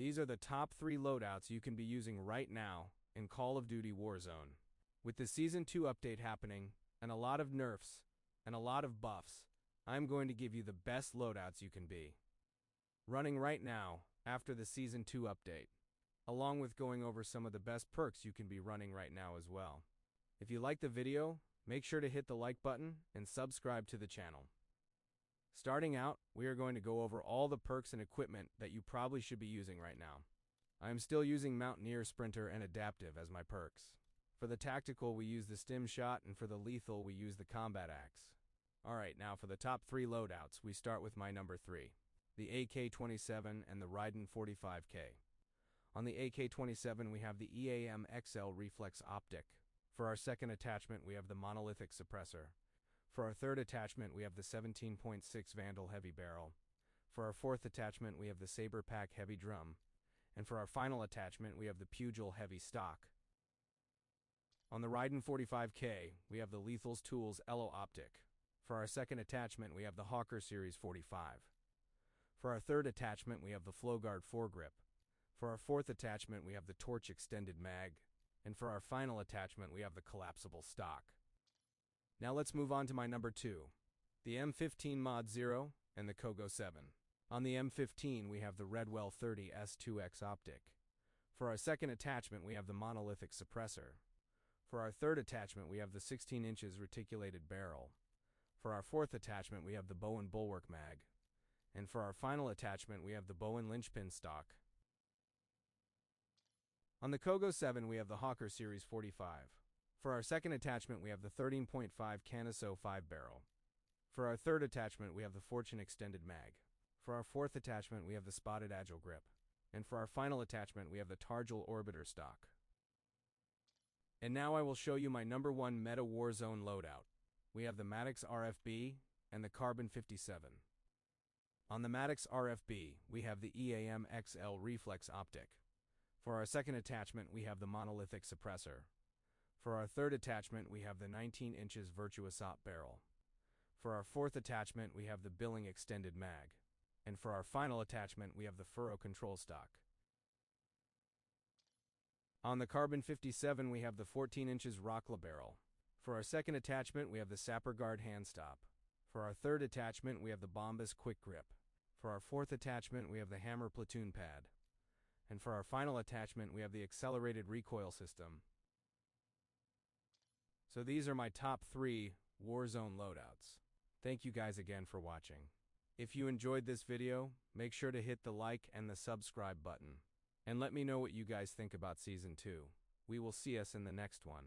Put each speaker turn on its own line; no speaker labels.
these are the top 3 loadouts you can be using right now in Call of Duty Warzone. With the Season 2 update happening, and a lot of nerfs, and a lot of buffs, I'm going to give you the best loadouts you can be running right now after the Season 2 update, along with going over some of the best perks you can be running right now as well. If you like the video, make sure to hit the like button and subscribe to the channel. Starting out, we are going to go over all the perks and equipment that you probably should be using right now. I am still using Mountaineer, Sprinter, and Adaptive as my perks. For the tactical, we use the stim shot, and for the lethal, we use the combat axe. Alright, now for the top 3 loadouts, we start with my number 3, the AK-27 and the Ryden 45K. On the AK-27, we have the EAM XL Reflex Optic. For our second attachment, we have the Monolithic Suppressor. For our third attachment, we have the 17.6 Vandal Heavy Barrel. For our fourth attachment, we have the Saber Pack Heavy Drum. And for our final attachment, we have the Pugil Heavy Stock. On the Ryden 45K, we have the Lethal's Tools Elo Optic. For our second attachment, we have the Hawker Series 45. For our third attachment, we have the Flowguard Foregrip. For our fourth attachment, we have the Torch Extended Mag. And for our final attachment, we have the Collapsible Stock. Now let's move on to my number 2, the M15 Mod 0 and the Kogo 7. On the M15, we have the Redwell 30 S2X Optic. For our second attachment, we have the Monolithic Suppressor. For our third attachment, we have the 16 inches Reticulated Barrel. For our fourth attachment, we have the Bowen Bulwark Mag. And for our final attachment, we have the Bowen Linchpin Stock. On the Kogo 7, we have the Hawker Series 45. For our second attachment, we have the 13.5 Caniso 5-barrel. For our third attachment, we have the Fortune Extended Mag. For our fourth attachment, we have the Spotted Agile Grip. And for our final attachment, we have the Targil Orbiter Stock. And now I will show you my number 1 Meta Warzone loadout. We have the Maddox RFB and the Carbon 57. On the Maddox RFB, we have the EAM XL Reflex Optic. For our second attachment, we have the Monolithic Suppressor. For our third attachment, we have the 19 inches Virtuous Op Barrel. For our fourth attachment, we have the Billing Extended Mag. And for our final attachment, we have the Furrow Control Stock. On the Carbon 57, we have the 14 inches Rockla Barrel. For our second attachment, we have the Sapper Guard Hand Stop. For our third attachment, we have the Bombus Quick Grip. For our fourth attachment, we have the Hammer Platoon Pad. And for our final attachment, we have the Accelerated Recoil System. So these are my top 3 Warzone loadouts. Thank you guys again for watching. If you enjoyed this video, make sure to hit the like and the subscribe button. And let me know what you guys think about Season 2. We will see us in the next one.